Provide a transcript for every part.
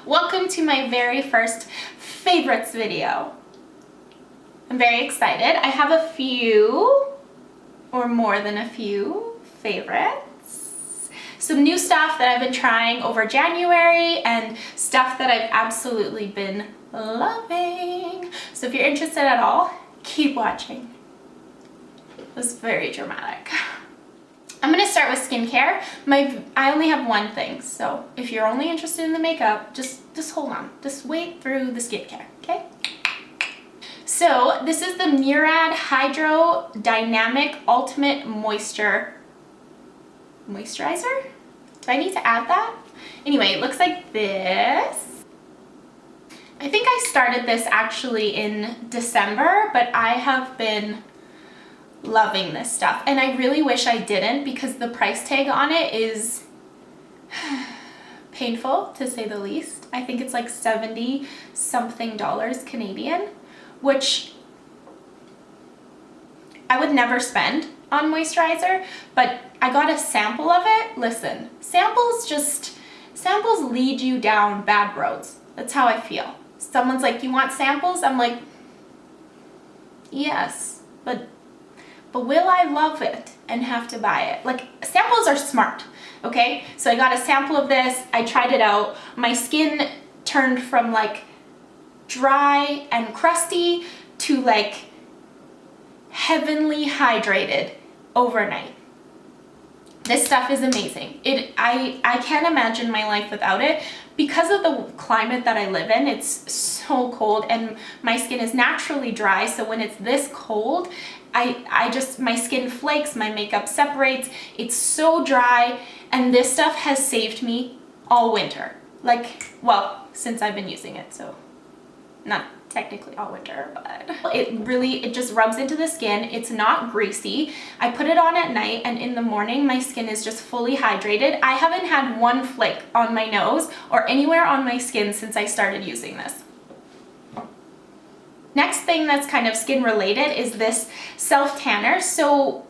Welcome to my very first favorites video. I'm very excited. I have a few, or more than a few, favorites. Some new stuff that I've been trying over January and stuff that I've absolutely been loving. So if you're interested at all, keep watching. It was very dramatic. I'm gonna start with skincare. I only have one thing, so if you're only interested in the makeup, just hold on. Just wait through the skincare, okay? So this is the Murad Hydro Dynamic Ultimate Moisturizer. Do I need to add that? Anyway, it looks like this. I think I started this actually in December, but I have been loving this stuff, and I really wish I didn't because the price tag on it is painful to say the least. I think it's like 70 something dollars Canadian, which I would never spend on moisturizer, but I got a sample of it. Listen, samples lead you down bad roads. That's how I feel. Someone's like, you want samples? I'm like, yes, but will I love it and have to buy it? Like, samples are smart, okay? So I got a sample of this, I tried it out. My skin turned from like dry and crusty to like heavenly hydrated overnight. This stuff is amazing. I can't imagine my life without it. Because of the climate that I live in, it's so cold and my skin is naturally dry, so when it's this cold, my skin flakes, my makeup separates, it's so dry, and this stuff has saved me all winter. Like, well, since I've been using it, so not technically all winter, but it just rubs into the skin. It's not greasy. I put it on at night, and in the morning my skin is just fully hydrated. I haven't had one flake on my nose or anywhere on my skin since I started using this. Next thing that's kind of skin related is this self tanner. So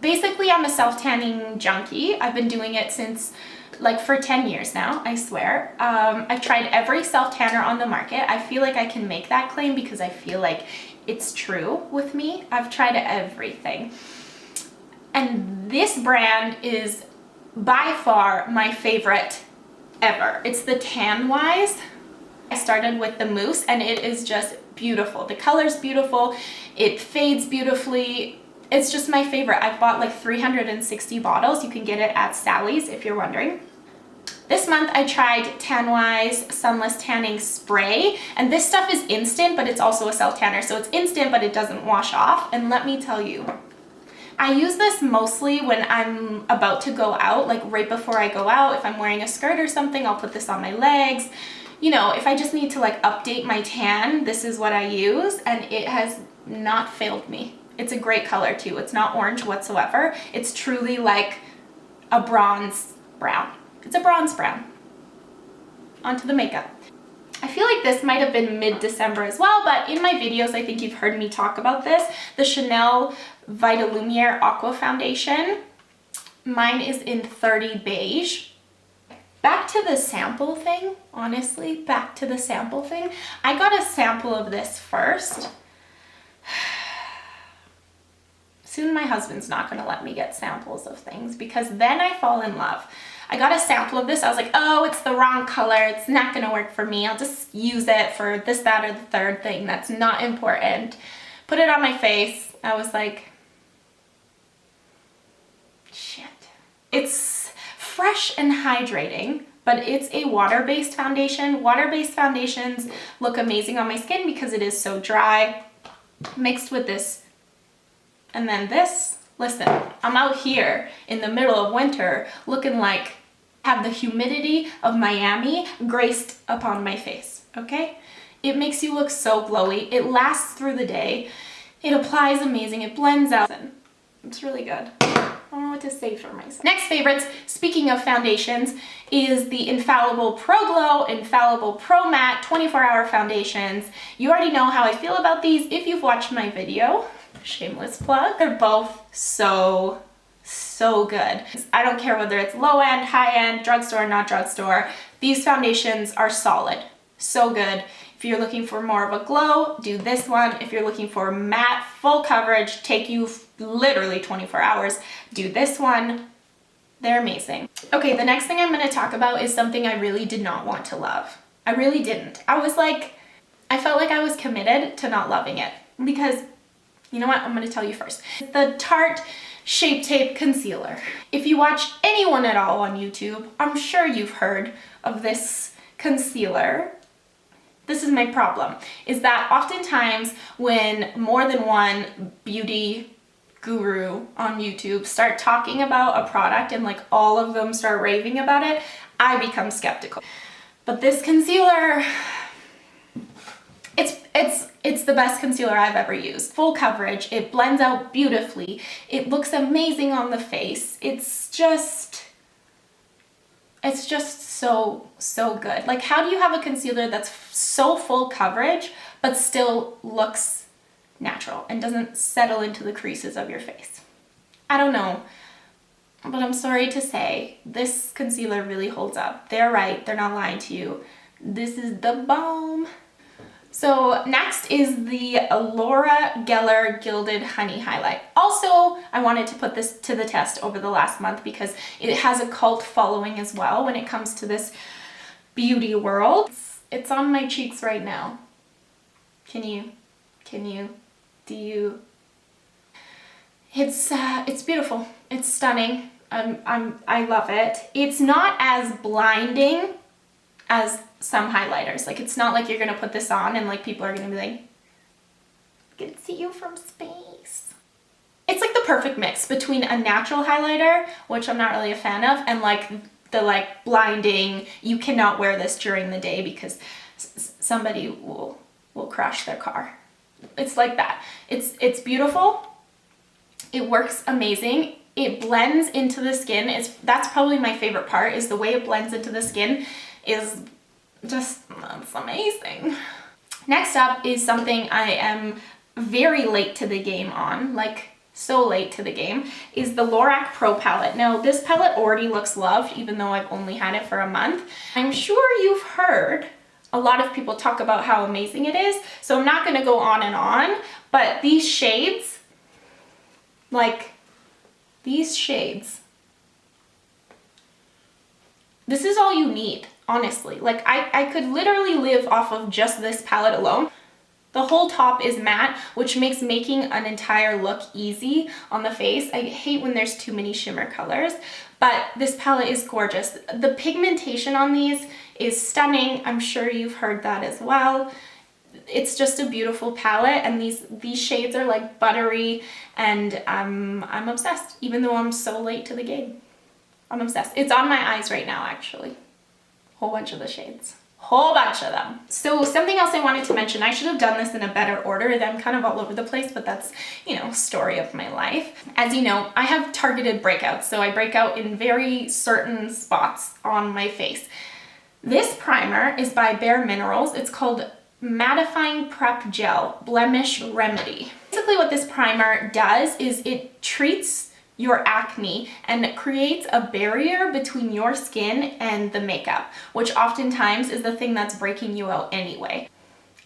basically I'm a self tanning junkie. I've been doing it since like for 10 years now, I swear. I've tried every self tanner on the market. I feel like I can make that claim because I feel like it's true with me. I've tried everything. And this brand is by far my favorite ever. It's the TanWise. I started with the mousse and it is just beautiful. The color's beautiful. It fades beautifully. It's just my favorite. I've bought like 360 bottles. You can get it at Sally's if you're wondering. This month I tried TanWise Sunless Tanning Spray, and this stuff is instant, but it's also a self tanner. So it's instant, but it doesn't wash off. And let me tell you, I use this mostly when I'm about to go out, like right before I go out. If I'm wearing a skirt or something, I'll put this on my legs. You know, if I just need to like update my tan, this is what I use, and it has not failed me. It's a great color too. It's not orange whatsoever. It's truly like a bronze brown. It's a bronze brown. Onto the makeup. I feel like this might have been mid-December as well, but in my videos, I think you've heard me talk about this. The Chanel Vitalumiere Aqua Foundation. Mine is in 30 beige. Back to the sample thing, honestly, back to the sample thing. I got a sample of this first. Soon my husband's not gonna let me get samples of things because then I fall in love. I got a sample of this. I was like, oh, it's the wrong color. It's not gonna work for me. I'll just use it for this, that, or the third thing. That's not important. Put it on my face. I was like, shit. It's fresh and hydrating, but it's a water-based foundation. Water-based foundations look amazing on my skin because it is so dry. Mixed with this, and then this. Listen, I'm out here in the middle of winter looking like I have the humidity of Miami graced upon my face, okay? It makes you look so glowy. It lasts through the day. It applies amazing. It blends out. It's really good. I don't know what to say for myself. Next favorites, speaking of foundations, is the Infallible Pro Glow, Infallible Pro Matte 24-hour foundations. You already know how I feel about these if you've watched my video. Shameless plug. They're both so good. I don't care whether it's low end, high end, drugstore, not drugstore. These foundations are solid, so good. If you're looking for more of a glow, do this one. If you're looking for matte, full coverage, take you literally 24 hours, do this one. They're amazing. Okay, the next thing I'm gonna talk about is something I really did not want to love. I really didn't. I felt like I was committed to not loving it because, you know what, I'm gonna tell you first. The Tarte Shape Tape Concealer. If you watch anyone at all on YouTube, I'm sure you've heard of this concealer. This is my problem, is that oftentimes when more than one beauty guru on YouTube start talking about a product and like all of them start raving about it, I become skeptical. But this concealer, it's the best concealer I've ever used. Full coverage, it blends out beautifully, it looks amazing on the face. It's just so good. Like, how do you have a concealer that's so full coverage but still looks natural and doesn't settle into the creases of your face? I don't know, but I'm sorry to say, this concealer really holds up. They're right, they're not lying to you. This is the bomb. So next is the Laura Geller Gilded Honey Highlight. Also, I wanted to put this to the test over the last month because it has a cult following as well when it comes to this beauty world. It's on my cheeks right now. Do you? It's beautiful. It's stunning. I love it. It's not as blinding as some highlighters. Like, it's not like you're gonna put this on and like people are gonna be like, I can see you from space. It's like the perfect mix between a natural highlighter, which I'm not really a fan of, and like the like blinding, you cannot wear this during the day because somebody will crash their car. It's like that. It's beautiful. It works amazing. It blends into the skin. That's probably my favorite part, is the way it blends into the skin is just, that's amazing. Next up is something I am very late to the game on, like so late to the game, is the Lorac Pro palette. Now, this palette already looks loved, even though I've only had it for a month. I'm sure you've heard a lot of people talk about how amazing it is, so I'm not gonna go on and on, but these shades, like these shades, this is all you need, honestly. Like, I could literally live off of just this palette alone. The whole top is matte, which makes making an entire look easy on the face. I hate when there's too many shimmer colors, but this palette is gorgeous. The pigmentation on these is stunning. I'm sure you've heard that as well. It's just a beautiful palette, and these shades are like buttery, and I'm obsessed, even though I'm so late to the game. I'm obsessed. It's on my eyes right now, actually. Whole bunch of the shades. Whole bunch of them. So something else I wanted to mention, I should have done this in a better order. I'm kind of all over the place, but that's, you know, story of my life. As you know, I have targeted breakouts, so I break out in very certain spots on my face. This primer is by Bare Minerals. It's called Mattifying Prep Gel Blemish Remedy. Basically what this primer does is it treats your acne and creates a barrier between your skin and the makeup, which oftentimes is the thing that's breaking you out anyway.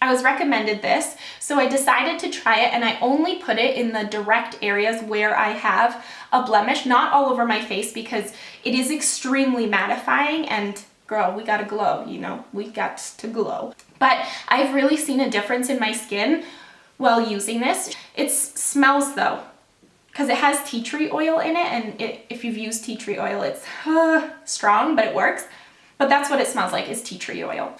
I was recommended this, so I decided to try it, and I only put it in the direct areas where I have a blemish, not all over my face, because it is extremely mattifying, and girl, we gotta glow, you know, we got to glow. But I've really seen a difference in my skin while using this. It smells though, because it has tea tree oil in it, and if you've used tea tree oil, it's strong, but it works. But that's what it smells like, is tea tree oil.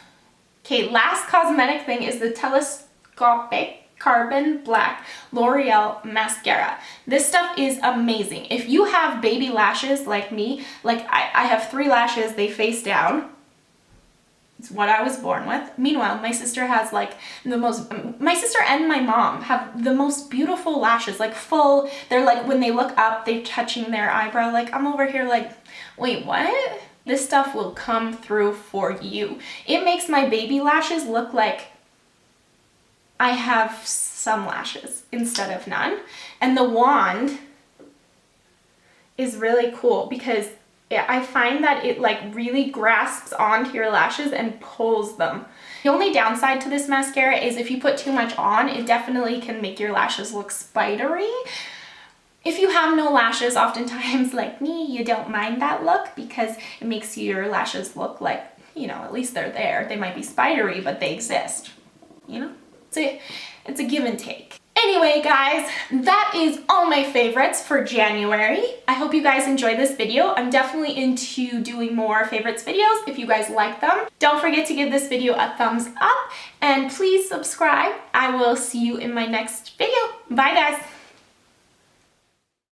Okay, last cosmetic thing is the Telescopic Carbon Black L'Oreal Mascara. This stuff is amazing. If you have baby lashes like me, like I have 3 lashes, they face down. It's what I was born with. Meanwhile, my sister has like my sister and my mom have the most beautiful lashes, like full, they're like, when they look up, they're touching their eyebrow. Like, I'm over here like, wait, what? This stuff will come through for you. It makes my baby lashes look like I have some lashes instead of none. And the wand is really cool because I find that it like really grasps onto your lashes and pulls them. The only downside to this mascara is if you put too much on, it definitely can make your lashes look spidery. If you have no lashes, oftentimes like me, you don't mind that look because it makes your lashes look like, you know, at least they're there. They might be spidery, but they exist, you know? It's a give and take. Anyway, guys, that is all my favorites for January. I hope you guys enjoyed this video. I'm definitely into doing more favorites videos if you guys like them. Don't forget to give this video a thumbs up and please subscribe. I will see you in my next video. Bye, guys.